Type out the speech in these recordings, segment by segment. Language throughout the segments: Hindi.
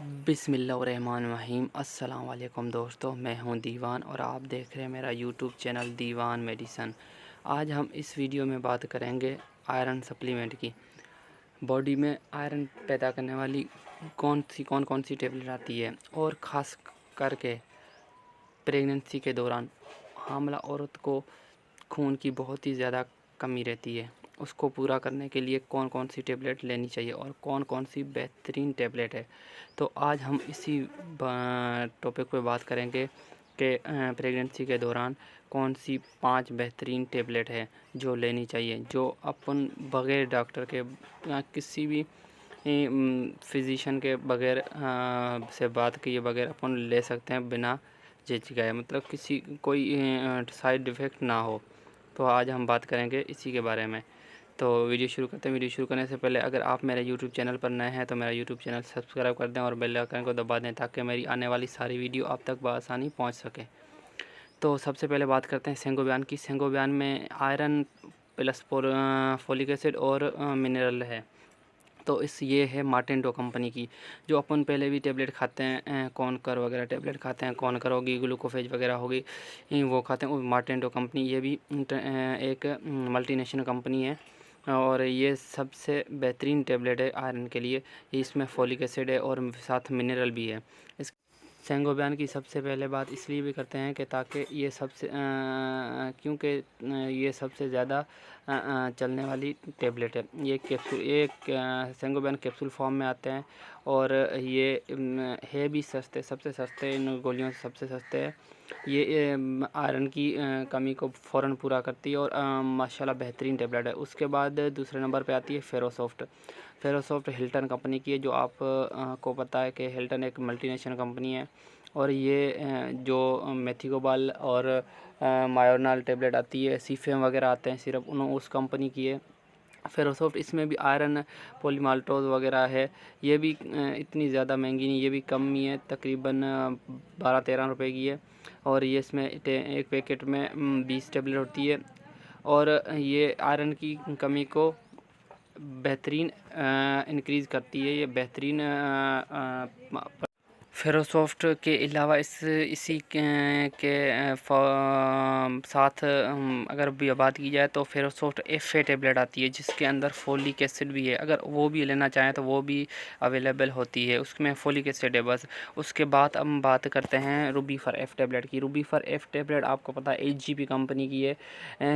बिस्मिल्लाहिर्रहमानिर्रहीम। अस्सलाम वालेकुम दोस्तों, मैं हूं दीवान और आप देख रहे हैं मेरा यूट्यूब चैनल दीवान मेडिसन। आज हम इस वीडियो में बात करेंगे आयरन सप्लीमेंट की। बॉडी में आयरन पैदा करने वाली कौन कौन सी टेबलेट आती है, और ख़ास करके प्रेगनेंसी के दौरान हामला औरत को खून की बहुत ही ज़्यादा कमी रहती है। उसको पूरा करने के लिए कौन कौन सी टेबलेट लेनी चाहिए और कौन कौन सी बेहतरीन टेबलेट है। तो आज हम इसी टॉपिक पे बात करेंगे कि प्रेगनेंसी के दौरान कौन सी 5 बेहतरीन टेबलेट है जो लेनी चाहिए, जो अपन बग़ैर डॉक्टर के या किसी भी फिजिशियन के बग़ैर से बात किए बग़ैर अपन ले सकते हैं बिना झिझकाए, मतलब किसी कोई साइड इफ़ेक्ट ना हो। तो आज हम बात करेंगे इसी के बारे में। तो वीडियो शुरू करते हैं। वीडियो शुरू करने से पहले अगर आप मेरे यूट्यूब चैनल पर नए हैं तो मेरा यूट्यूब चैनल सब्सक्राइब कर दें और बेल आइकन को दबा दें ताकि मेरी आने वाली सारी वीडियो आप तक बआसानी पहुंच सके। तो सबसे पहले बात करते हैं सेंगोबियान की। सेंगोबियान में आयरन प्लस फोलिक एसिड और मिनरल है। तो ये है मार्टेंडो कंपनी की, जो अपन पहले भी टेबलेट खाते हैं, कॉनकर वगैरह टेबलेट खाते हैं, कॉनकर होगी, ग्लूकोफेज वगैरह होगी, वो खाते हैं। वो मार्टेंडो कंपनी, ये भी एक मल्टीनेशनल कंपनी है और ये सबसे बेहतरीन टेबलेट है आयरन के लिए। इसमें फोलिक एसिड है और साथ मिनरल भी है। इस सेंगोबियान की सबसे पहले बात इसलिए भी करते हैं कि ताकि ये सबसे क्योंकि ये सबसे ज़्यादा चलने वाली टेबलेट है। ये कैप्सूल सेंगोबियान कैप्सूल फॉर्म में आते हैं और ये है भी सस्ते, सबसे सस्ते, इन गोलियों से सबसे सस्ते है। ये आयरन की कमी को फ़ौरन पूरा करती है और माशाल्लाह बेहतरीन टेबलेट है। उसके बाद दूसरे नंबर पे आती है फेरोसॉफ्ट। फेरोसॉफ्ट हिल्टन कंपनी की है, जो आप को पता है कि हिल्टन एक मल्टीनेशनल कंपनी है। और ये जो मेथिकोबाल और मायोरनाल टेबलेट आती है, सीफेम वगैरह आते हैं सिरप, उस कंपनी की है फेरोसॉफ्ट। इसमें भी आयरन पॉलीमाल्टोज वगैरह है। ये भी इतनी ज़्यादा महंगी नहीं, ये भी कम ही है, तकरीबन 12-13 रुपए की है। और ये इसमें एक पैकेट में 20 टेबलेट होती है और ये आयरन की कमी को बेहतरीन इंक्रीज़ करती है। ये बेहतरीन फेरोसॉफ्ट के अलावा इसी के साथ अगर भी बात की जाए तो फेरोसॉफ्ट एफ टेबलेट आती है, जिसके अंदर फोलिक एसिड भी है। अगर वो भी लेना चाहें तो वो भी अवेलेबल होती है, उसमें फोलिक एसिड है बस। उसके बाद हम बात करते हैं रूबी फॉर एफ टेबलेट की। रूबी फॉर एफ टेबलेट आपको पता है HGP कंपनी की है,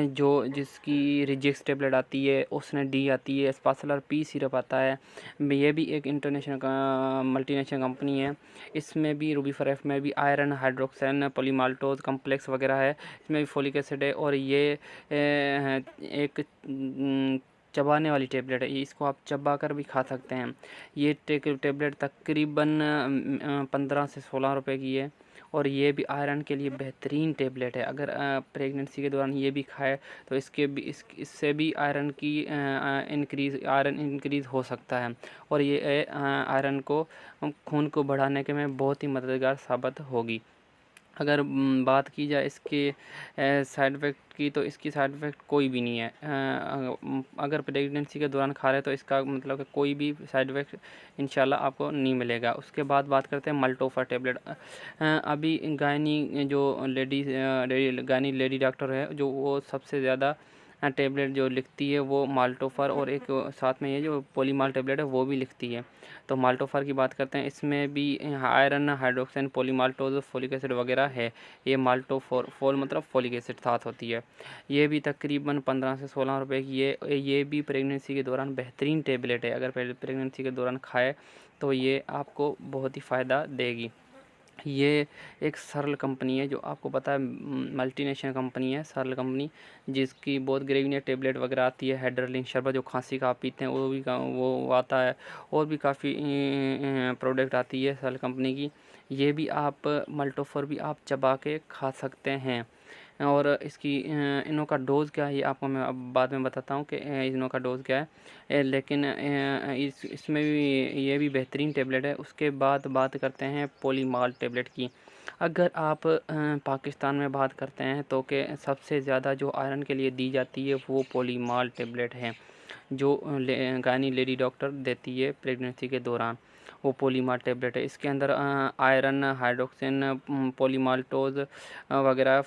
जो जिसकी रिजेक्स टेबलेट आती है, उसने डी आती है, स्पासलर पी सिरप आता है। ये भी एक इंटरनेशनल मल्टीनेशनल कंपनी है। इसमें भी रूबी फॉर एफ में भी आयरन हाइड्रोक्साइन पॉलीमाल्टोज कम्प्लेक्स वगैरह है। इसमें भी फोलिक एसिड है और ये एक चबाने वाली टेबलेट है। इसको आप चबा कर भी खा सकते हैं। ये टेबलेट तकरीबन 15 से 16 रुपए की है और ये भी आयरन के लिए बेहतरीन टेबलेट है। अगर प्रेगनेंसी के दौरान ये भी खाए तो इससे भी आयरन इंक्रीज़ हो सकता है और ये आयरन को खून को बढ़ाने के में बहुत ही मददगार साबित होगी। अगर बात की जाए इसके साइड इफ़ेक्ट की, तो इसकी साइड इफ़ेक्ट कोई भी नहीं है। अगर प्रेगनेंसी के दौरान खा रहे तो इसका मतलब कि कोई भी साइड इफ़ेक्ट इंशाल्लाह आपको नहीं मिलेगा। उसके बाद बात करते हैं मल्टोफर टेबलेट। अभी गायनी जो गायनी लेडी डॉक्टर है, जो वो सबसे ज़्यादा टेबलेट जो लिखती है वो माल्टोफर और एक साथ में ये जो पॉलीमाल टेबलेट है वो भी लिखती है। तो माल्टोफर की बात करते हैं, इसमें भी आयरन हाइड्रोक्साइन पॉलीमाल्टोज फोलिक एसिड वगैरह है। ये फोल मतलब फोलिक एसिड साथ होती है। ये भी तकरीबन 15 से 16 रुपए की है। ये भी प्रेगनेंसी के दौरान बेहतरीन टेबलेट है। अगर प्रेगनेंसी के दौरान खाए तो ये आपको बहुत ही फ़ायदा देगी। ये एक सरल कंपनी है, जो आपको पता है मल्टीनेशनल कंपनी है, सरल कंपनी, जिसकी बहुत ग्रेविनिया टेबलेट वगैरह आती है। हेड्रलिन शरबत जो खांसी का आप पीते हैं वो आता है, और भी काफ़ी प्रोडक्ट आती है सरल कंपनी की। ये भी आप मल्टोफर भी आप चबा के खा सकते हैं। और इसकी इनों का डोज़ क्या है ये आपको मैं अब बाद में बताता हूँ कि इनों का डोज़ क्या है। लेकिन इसमें भी ये भी बेहतरीन टेबलेट है। उसके बाद बात करते हैं पॉलीमाल टेबलेट की। अगर आप पाकिस्तान में बात करते हैं तो कि सबसे ज़्यादा जो आयरन के लिए दी जाती है वो पॉलीमाल टेबलेट है, जो गायनी लेडी डॉक्टर देती है प्रेगनेंसी के दौरान। वो पॉलीमार्ट टेबलेट है। इसके अंदर आयरन, हाइड्रोक्सिन, पॉलीमाल्टोज वगैरह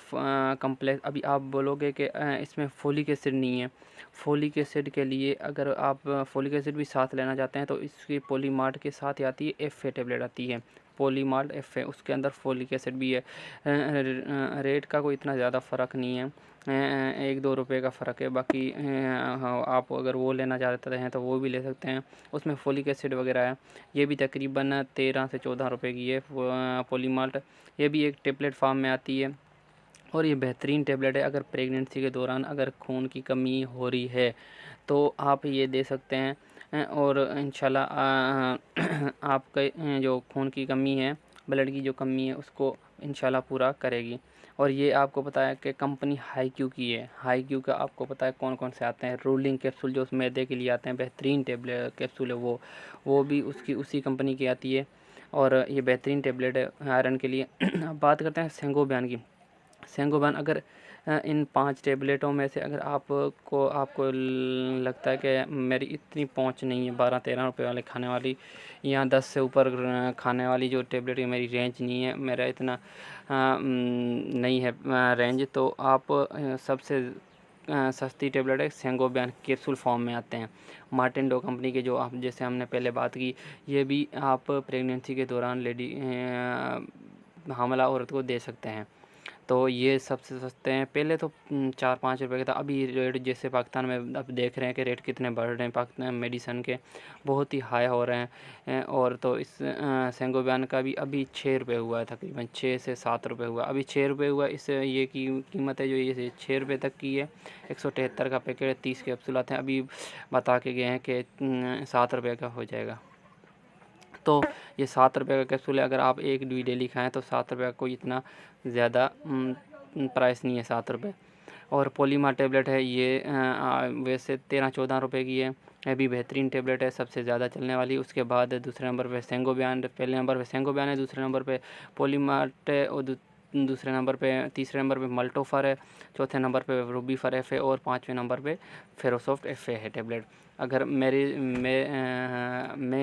कम्प्लेक्स। अभी आप बोलोगे कि इसमें फोलिक एसिड नहीं है। फोलिक एसिड के लिए अगर आप फोलिक एसिड भी साथ लेना चाहते हैं तो इसकी पॉलीमार्ट के साथ ही आती है FA टेबलेट आती है, पॉलीमार्ट FA, उसके अंदर फोलिक एसिड भी है। रेट का कोई इतना ज़्यादा फ़र्क नहीं है, 1-2 रुपये का फ़र्क है। बाकी हाँ, आप अगर वो लेना चाहते हैं तो वो भी ले सकते हैं, उसमें फोलिक एसिड वगैरह है। ये भी तकरीबन 13 से 14 रुपये की है पॉलीमार्ट। ये भी एक टेबलेट फॉर्म में आती है और ये बेहतरीन टेबलेट है। अगर प्रेगनेंसी के दौरान अगर खून की कमी हो रही है तो आप ये दे सकते हैं और इंशाल्लाह आपका जो खून की कमी है, ब्लड की जो कमी है, उसको इंशाल्लाह पूरा करेगी। और ये आपको पता है कि कंपनी हाईक्यू की है। हाईक्यू का आपको पता है कौन कौन से आते हैं, रूलिंग कैप्सूल जो उस मैदे के लिए आते हैं, बेहतरीन टेबलेट कैप्सूल है वो भी उसी कंपनी की आती है और ये बेहतरीन टेबलेट है आयरन के लिए। अब बात करते हैं सेंगोबियान की। सेंगोबियान अगर इन 5 टेबलेटों में से अगर आपको लगता है कि मेरी इतनी पहुंच नहीं है 12-13 रुपये वाले खाने वाली या 10 से ऊपर खाने वाली जो टेबलेट है, मेरी रेंज नहीं है, मेरा इतना नहीं है रेंज, तो आप सबसे सस्ती टेबलेट है सेंगोबियान, कैप्सूल फॉर्म में आते हैं। मार्टेन डो कंपनी के, जो आप जैसे हमने पहले बात की, ये भी आप प्रेगनेंसी के दौरान हामला औरत को दे सकते हैं। तो ये सबसे सस्ते हैं। पहले तो 4-5 रुपये का था, अभी रेट जैसे पाकिस्तान में अब देख रहे हैं कि रेट कितने बढ़ रहे हैं पाकिस्तान मेडिसन के, बहुत ही हाई हो रहे हैं। और तो इस सेंगोबियान का भी अभी 6 रुपये हुआ है, तकरीबन 6 से 7 रुपये हुआ, अभी 6 रुपये हुआ। इस ये की कीमत है जो ये 6 रुपये तक की है। 173 का पैकेट है, 30 कैप्सूल आते हैं। अभी बता के गए हैं कि 7 रुपये का हो जाएगा। तो ये 7 रुपये का कैप्सूल है। अगर आप एक भी डेली खाएँ तो 7 रुपये का कोई इतना ज़्यादा प्राइस नहीं है, 7 रुपये। और पॉलीमार्ट टेबलेट है, ये वैसे 13-14 रुपये की है। ये भी बेहतरीन टेबलेट है, सबसे ज़्यादा चलने वाली। उसके बाद दूसरे नंबर पे सेंगोबियान, पहले नंबर पे सेंगोबियान है, दूसरे नंबर पे पॉलीमार्ट है और दूसरे नंबर पे, तीसरे नंबर पे मल्टोफर है, चौथे नंबर पे रूबीफर FA और 5वें नंबर पे फेरोसॉफ्ट FA है टेबलेट। अगर मैं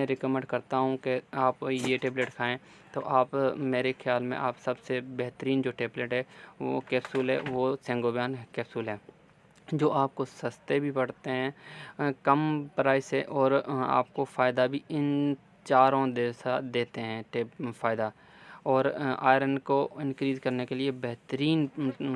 रिकमेंड करता हूँ कि आप ये टेबलेट खाएं, तो आप मेरे ख्याल में आप सबसे बेहतरीन जो टेबलेट है वो कैप्सूल है, वो सेंगोबियान कैप्सूल है, जो आपको सस्ते भी पड़ते हैं, कम प्राइस है और आपको फ़ायदा भी इन चारों देते हैं फ़ायदा। और आयरन को इंक्रीज़ करने के लिए बेहतरीन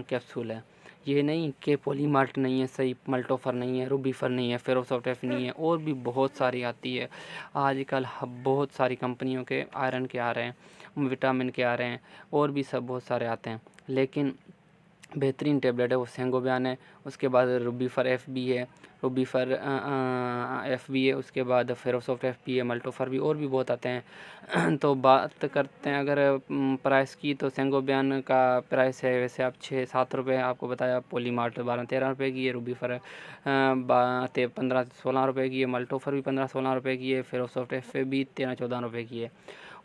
कैप्सूल है। ये नहीं कि पॉलीमार्ट नहीं है सही, मल्टोफर नहीं है, रूबीफर नहीं है, फेरोसॉफ्ट F नहीं है, और भी बहुत सारी आती है आजकल। बहुत सारी कंपनियों के आयरन के आ रहे हैं, विटामिन के आ रहे हैं, और भी सब बहुत सारे आते हैं, लेकिन बेहतरीन टेबलेट है वो सेंगोबियान है। उसके बाद रूबीफर F भी है, रूबीफर F भी है, उसके बाद फेरोसॉफ्ट F भी है, मल्टोफर भी, और भी बहुत आते हैं। तो बात करते हैं अगर प्राइस की, तो सेंगोबियान का प्राइस है वैसे आप 6-7 रुपये आपको बताया, पॉलीमार्ट 12-13 रुपये की है, रूबीफर 15-16 रुपये की है, मल्टोफर भी 15-16 रुपये की है, फेरोसॉफ्ट F भी 13-14 रुपये की है।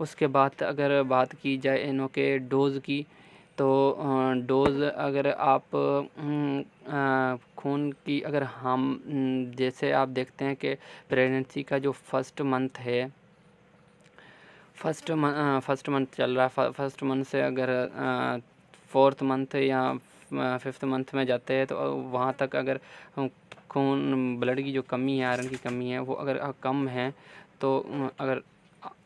उसके बाद अगर बात की जाए इनों के डोज़ की, तो डोज़ अगर आप खून की, अगर हम जैसे आप देखते हैं कि प्रेगनेंसी का जो फर्स्ट मंथ है, फर्स्ट मंथ चल रहा है, फर्स्ट मंथ से अगर 4th मंथ या 5th मंथ में जाते हैं, तो वहाँ तक अगर खून, ब्लड की जो कमी है, आयरन की कमी है, वो अगर कम है, तो अगर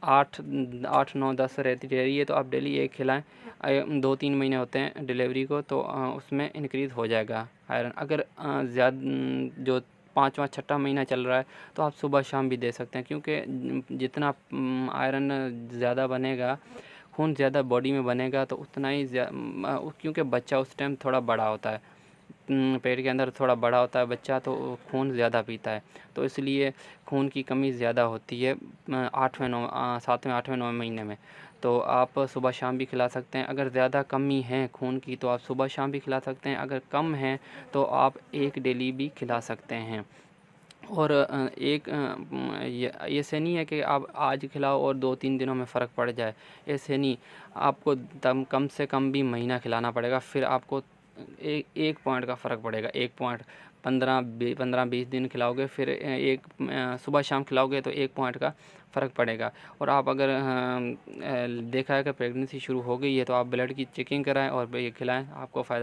8-9-10 रहती रही है, तो आप डेली एक खिलाएं। 2-3 महीने होते हैं डिलीवरी को, तो उसमें इंक्रीज़ हो जाएगा आयरन। अगर ज़्यादा जो 5वां-6वां महीना चल रहा है, तो आप सुबह शाम भी दे सकते हैं, क्योंकि जितना आयरन ज़्यादा बनेगा, खून ज़्यादा बॉडी में बनेगा, तो उतना ही क्योंकि बच्चा उस टाइम थोड़ा बड़ा होता है, पेट के अंदर थोड़ा बड़ा होता है बच्चा, तो खून ज़्यादा पीता है, तो इसलिए खून की कमी ज़्यादा होती है 7वें-8वें 9वें महीने में। तो आप सुबह शाम भी खिला सकते हैं। अगर ज़्यादा कमी है खून की, तो आप सुबह शाम भी खिला सकते हैं। अगर कम है तो आप एक डेली भी खिला सकते हैं। और ऐसे नहीं है कि आप आज खिलाओ और 2-3 दिनों में फ़र्क पड़ जाए, ऐसे नहीं। आपको कम से कम भी महीना खिलाना पड़ेगा, फिर आपको एक पॉइंट का फ़र्क पड़ेगा। 1 पॉइंट 15-20 दिन खिलाओगे, फिर एक सुबह शाम खिलाओगे तो 1 पॉइंट का फ़र्क पड़ेगा। और आप अगर देखा है कि प्रेगनेंसी शुरू हो गई है तो आप ब्लड की चेकिंग कराएं और ये खिलाएं, आपको फ़ायदा